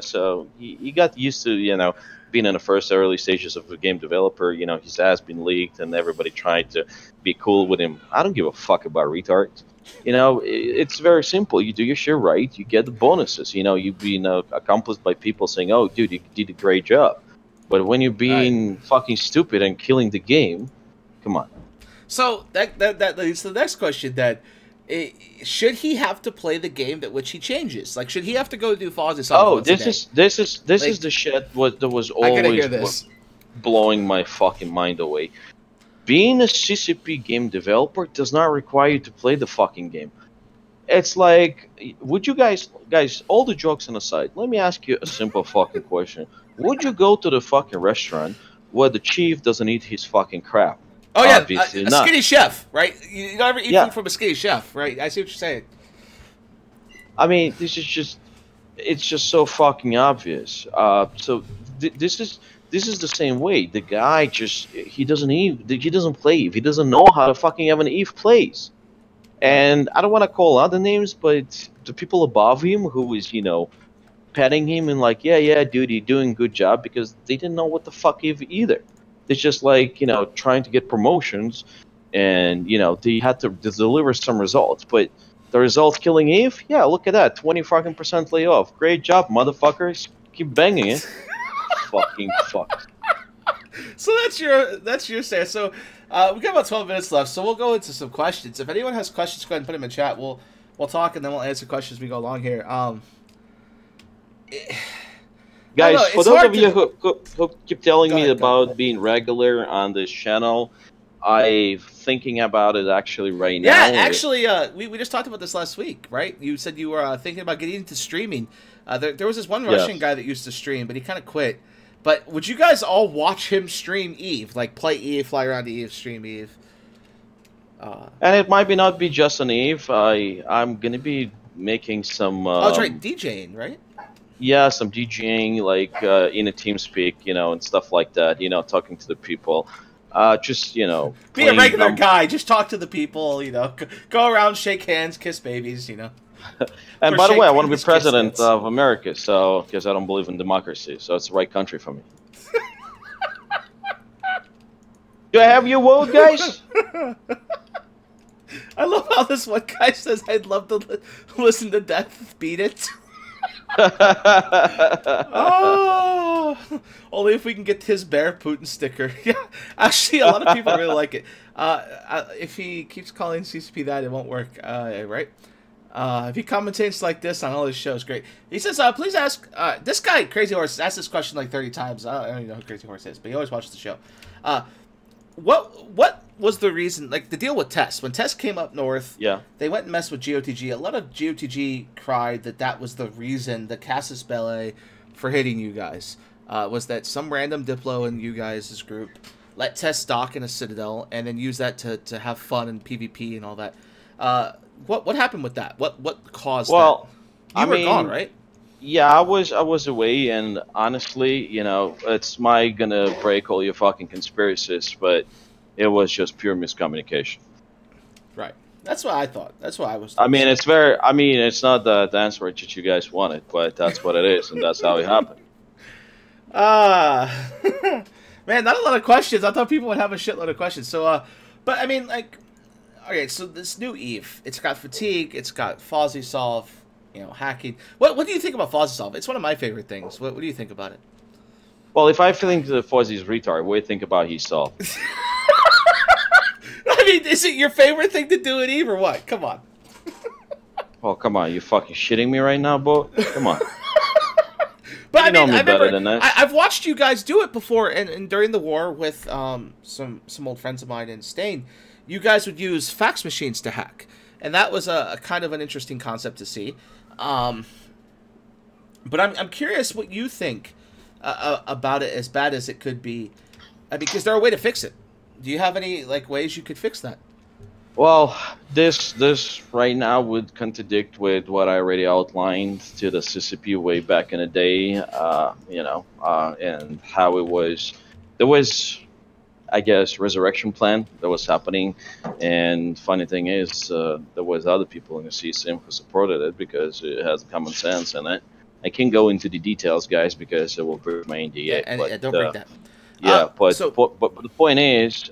So he got used to, you know, being in the first early stages of a game developer, you know, his ass been leaked and everybody tried to be cool with him. I don't give a fuck about retards. You know, it's very simple. You do your shit right, you get the bonuses. You know, you've been accomplished by people saying, oh, dude, you did a great job. But when you're being fucking stupid and killing the game, come on. So that leads to the next question then. Should he have to play the game that which he changes? Like, should he have to go do Fozzy? Oh, this is the shit that was always blowing my fucking mind away. Being a CCP game developer does not require you to play the fucking game. It's like, would you guys, all the jokes on the side, let me ask you a simple fucking question. Would you go to the fucking restaurant where the chief doesn't eat his fucking crap? Oh yeah, a skinny chef, right? You don't ever eat food from a skinny chef, right? I see what you're saying. I mean, it's just so fucking obvious. So this this is the same way. The guy just he doesn't play Eve. He doesn't know how to fucking have an Eve plays. And I don't want to call other names, but the people above him who is, patting him and like, yeah, dude, you're doing a good job, because they didn't know what the fuck Eve either. It's just like, trying to get promotions, and, they had to deliver some results. But the result killing Eve, yeah, look at that, 20 fucking % layoff. Great job, motherfuckers. Keep banging it. Fucking fuck. So that's your say. So we got about 12 minutes left, so we'll go into some questions. If anyone has questions, go ahead and put them in chat. We'll talk, and then we'll answer questions as we go along here. Guys, for those of you who keep telling me about being regular on this channel, I'm thinking about it actually right now. Yeah, actually, we just talked about this last week, right? You said you were thinking about getting into streaming. There was this one Russian guy that used to stream, but he kind of quit. But would you guys all watch him stream Eve? Like, play Eve, fly around to Eve, stream Eve? And it might not be just an Eve. I'm going to be making some... oh, that's right, DJing, right? Yeah, some DJing, like in a TeamSpeak, and stuff like that, talking to the people. Just, be a regular guy, just talk to the people, go around, shake hands, kiss babies, And by the way, I want to be president of America, so because I don't believe in democracy, so it's the right country for me. Do I have your vote, guys? I love how this one guy says, "I'd love to listen to Death Beat It." Oh, only if we can get his Bear Putin sticker. Yeah, actually, a lot of people really like it. If he keeps calling CCP that, it won't work. Right? If he commentates like this on all his shows, great. He says, please ask, this guy, Crazy Horse, asked this question like 30 times. I don't even know who Crazy Horse is, but he always watches the show. What was the reason, like the deal with Tess? When Tess came up north, they went and messed with GOTG. A lot of GOTG cried that was the reason, the casus belli for hitting you guys, was that some random Diplo in you guys' group let Tess dock in a Citadel and then use that to have fun and PvP and all that. What happened with that? What caused that? You were gone, right? Yeah, I was away, and honestly, it's gonna break all your fucking conspiracies, but it was just pure miscommunication. Right. That's what I thought. That's what I was thinking. It's not the answer that you guys wanted, but that's what it is, and that's how it happened. Man, not a lot of questions. I thought people would have a shitload of questions. So, but I mean, like, okay, so this new Eve, it's got fatigue, it's got Fozzie Solve, hacking. What do you think about Fozzie Solve? It's one of my favorite things. What do you think about it? Well, if I think the Fozzie's retard, what do you think about his solve? I mean, is it your favorite thing to do in Eve or what? Come on. Oh, come on. You fucking shitting me right now, Bo? Come on. But I mean, I've watched you guys do it before, and during the war with some old friends of mine in Stain, you guys would use fax machines to hack. And that was a kind of an interesting concept to see. But I'm curious what you think about it, as bad as it could be. Because there a way to fix it. Do you have any ways you could fix that? Well, this right now would contradict with what I already outlined to the CCP way back in the day. And how it was. There was, I guess, resurrection plan that was happening, and funny thing is, there was other people in the CSIM who supported it because it has common sense in it. I can't go into the details, guys, because it will break my NDA. Don't break that. Yeah, but the point is,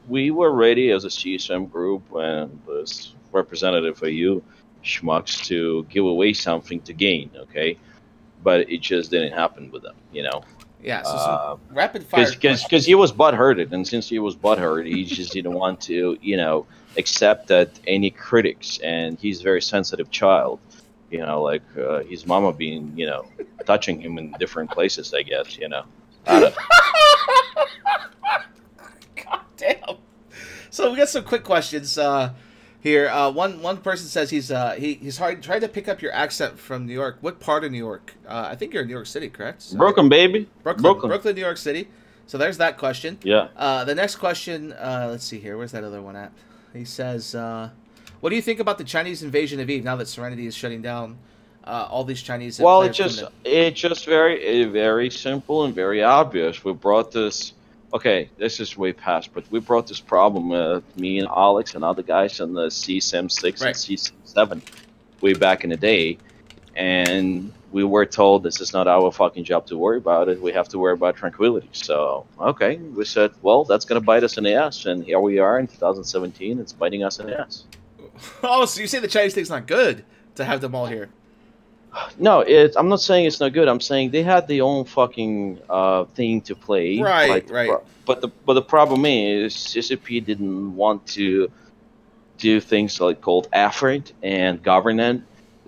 we were ready as a CSM group and as representative for you schmucks to give away something to gain, okay? But it just didn't happen with them, Yeah, so some rapid fire. Because he was butthurted, and since he was butthurt, he just didn't want to, accept that any critics, and he's a very sensitive child, his mama being, touching him in different places, I guess, I don't know. God damn. So we got some quick questions here. One person says he's trying to pick up your accent from New York. What part of New York? I think you're in New York City, correct? So, Brooklyn, baby. Brooklyn, New York City. So there's that question. Yeah. The next question, let's see here. Where's that other one at? He says, what do you think about the Chinese invasion of Eve now that Serenity is shutting down? all these Chinese. Well, players come in. it's just very simple and very obvious. We brought this. Okay, this is way past, but we brought this problem. Me and Alex and other guys in the CSM6 and Right. CSM7 way back in the day, and we were told this is not our fucking job to worry about it. We have to worry about tranquility. So, okay, we said, well, that's gonna bite us in the ass, and here we are in 2017. It's biting us in the ass. Oh, so you say the Chinese thing's not good to have them all here? No, I'm not saying it's not good. I'm saying they had their own fucking thing to play. Right, like, right. But the problem is CCP didn't want to do things like called effort and governance.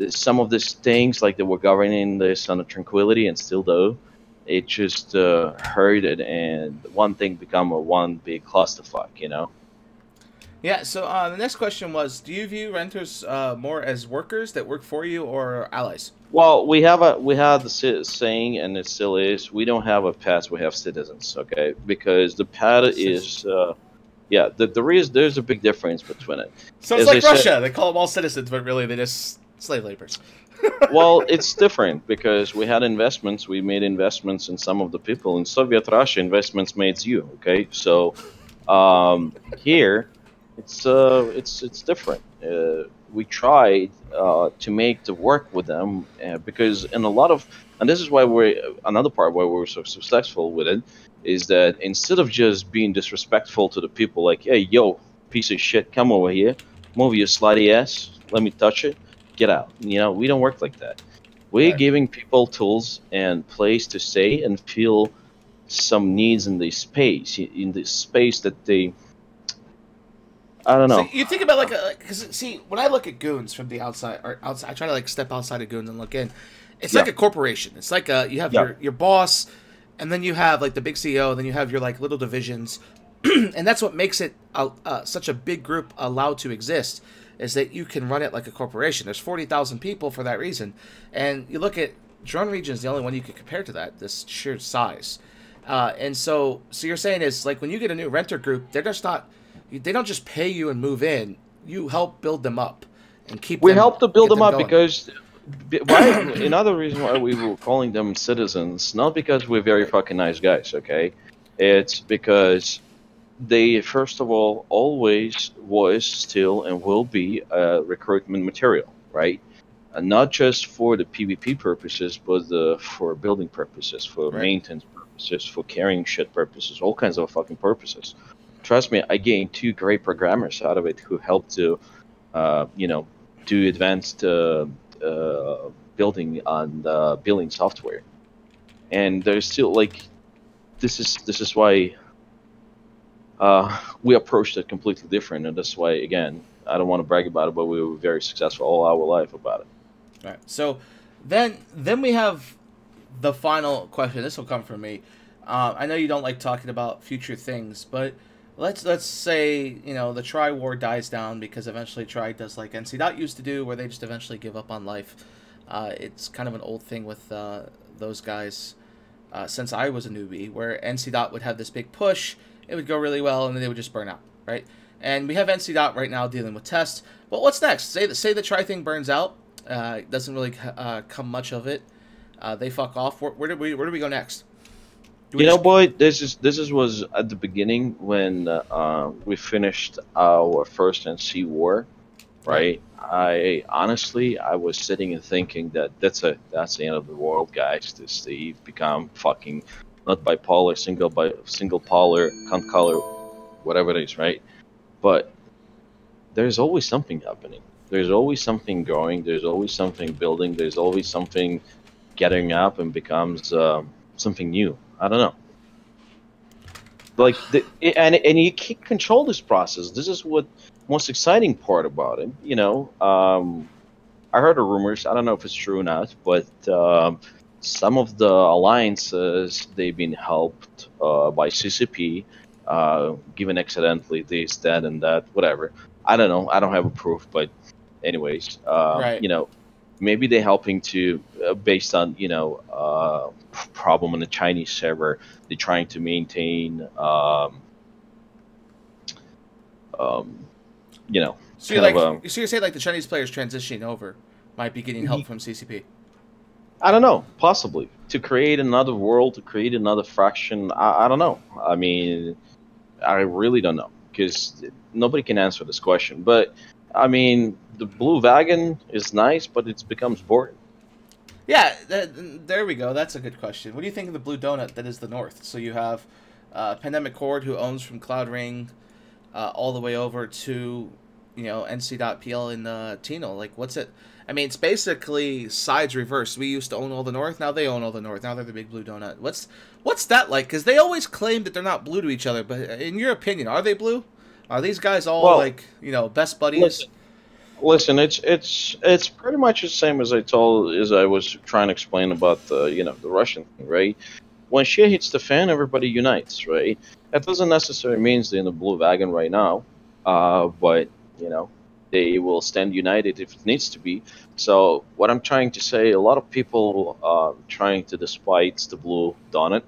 Some of these things, like they were governing this on a tranquility and still do, it just hurt it, and one thing become a one big clusterfuck, you know? Yeah, so the next question was, do you view renters more as workers that work for you or allies? Well, we had the saying, and it still is, we don't have a pets, we have citizens, okay? Because the pet is, yeah, there's a big difference between it. So it's As like I Russia. said- They call them all citizens, but really they're just slave laborers. Well, it's different because we had investments. We made investments in some of the people in Soviet Russia. Investments made you. Okay, so here it's different. We tried to make the work with them because in a lot of, and this is why another part why we're so successful with it is that instead of just being disrespectful to the people, like, hey, yo, piece of shit, come over here, move your slutty ass, let me touch it, get out. You know, we don't work like that. We're Right. giving people tools and place to stay and feel some needs in the space that they, I don't know. So you think about because see, when I look at goons from the outside, I try to like step outside of goons and look in. It's Yeah. like a corporation. It's like you have Yeah. your boss, and then you have like the big CEO, then you have your like little divisions, and that's what makes it such a big group allowed to exist. Is that you can run it like a corporation. There's 40,000 people for that reason, and you look at Drone Region is the only one you could compare to that. This sheer size, and so you're saying is like when you get a new renter group, they're just not. They don't just pay you and move in. You help build them up and keep. We them, help to build get them up going. because another reason why we were calling them citizens, not because we're very fucking nice guys, okay? It's because they, first of all, always was, still, and will be recruitment material, right? And not just for the PvP purposes, but for building purposes, for Right. maintenance purposes, for carrying shit purposes, all kinds of fucking purposes. Trust me, I gained 2 great programmers out of it who helped to, do advanced building on building software. And there's still like, this is why we approached it completely different, and that's why, again, I don't want to brag about it, but we were very successful all our life about it. All right. So then we have the final question. This will come from me. I know you don't like talking about future things, but let's say the Tri War dies down because eventually Tri does like NC Dot used to do, where they just eventually give up on life. It's kind of an old thing with those guys since I was a newbie, where NC Dot would have this big push, it would go really well, and then they would just burn out, right? And we have NC Dot right now dealing with tests. But what's next? Say the Tri thing burns out. Doesn't really come much of it. They fuck off. Where do we go next? Boy, this was at the beginning when we finished our first NC war, right? I honestly was sitting and thinking that that's the end of the world, guys. They become fucking not bipolar, single polar, cunt color, whatever it is, right? But there's always something happening. There's always something growing. There's always something building. There's always something getting up and becomes something new. I don't know. Like and you can't control this process. This is what most exciting part about it. I heard the rumors. I don't know if it's true or not, but some of the alliances they've been helped by CCP, given accidentally this, that, and that, whatever. I don't know. I don't have a proof, but anyways, Right. Maybe they're helping to based on problem on the Chinese server. They're trying to maintain So you're saying like the Chinese players transitioning over might be getting help from CCP. I don't know, possibly to create another world, to create another fraction. I don't know. I mean, I really don't know because nobody can answer this question. But I mean, the Blue Wagon is nice, but it becomes boring. Yeah, there we go. That's a good question. What do you think of the Blue Donut that is the North? So you have Pandemic Horde, who owns from Cloud Ring all the way over to, NC.PL in Tino. Like, what's it? I mean, it's basically sides reversed. We used to own all the North. Now they own all the North. Now they're the big Blue Donut. What's that like? Because they always claim that they're not blue to each other. But in your opinion, are they blue? Are these guys all best buddies? Listen, it's pretty much the same as I was trying to explain about the Russian thing, right? When shit hits the fan, everybody unites, right? That doesn't necessarily mean they're in the Blue Wagon right now, but they will stand united if it needs to be. So what I'm trying to say, a lot of people are trying to despise the Blue Donut.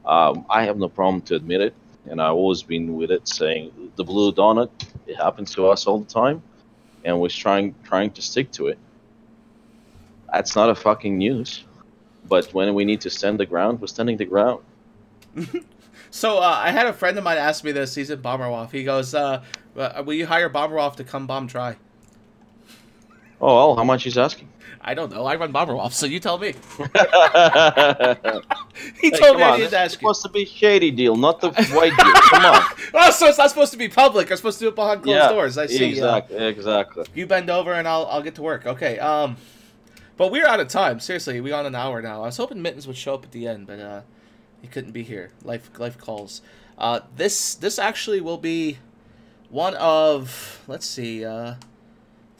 I have no problem to admit it, and I've always been with it, saying the Blue Donut, it happens to us all the time, and we're trying to stick to it. That's not a fucking news. But when we need to stand the ground, we're standing the ground. So I had a friend of mine ask me this. He's in Bomberwolf. He goes, will you hire Bomberwolf to come bomb try? Oh, well, how much he's asking? I don't know. I run Bomberwolf, so you tell me. He told me I didn't ask you. It's supposed to be shady deal, not the white deal. Come on. Oh, so it's not supposed to be public. I'm supposed to do it behind closed doors. I see. Exactly. You bend over and I'll get to work. Okay. But we're out of time. Seriously, we're on an hour now. I was hoping Mittens would show up at the end, but he couldn't be here. Life calls. This actually will be one of, let's see,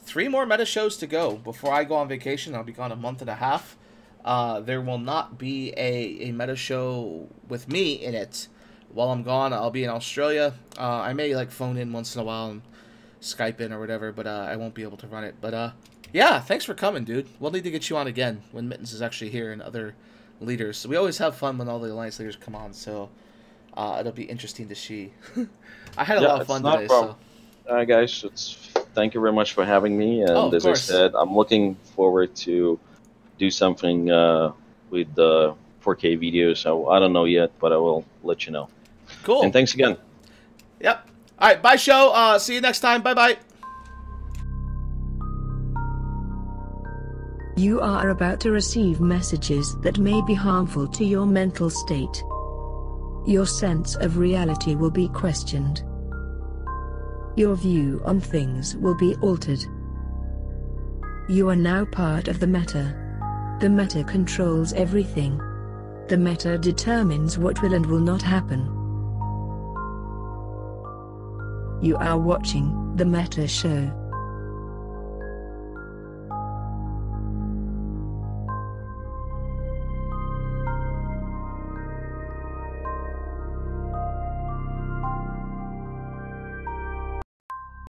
3 more meta shows to go before I go on vacation. I'll be gone a month and a half. There will not be a meta show with me in it while I'm gone. I'll be in Australia. I may phone in once in a while and Skype in or whatever, but I won't be able to run it. But yeah, thanks for coming, dude. We'll need to get you on again when Mittens is actually here and other leaders. So we always have fun when all the Alliance leaders come on, so it'll be interesting to see. I had a lot of fun today. So. All right, guys, thank you very much for having me. And as I said, I'm looking forward to do something with the 4K videos. So I don't know yet, but I will let you know. Cool. And thanks again. Yep. All right, bye, show. See you next time. Bye-bye. You are about to receive messages that may be harmful to your mental state. Your sense of reality will be questioned. Your view on things will be altered. You are now part of the meta. The meta controls everything. The meta determines what will and will not happen. You are watching The Meta Show.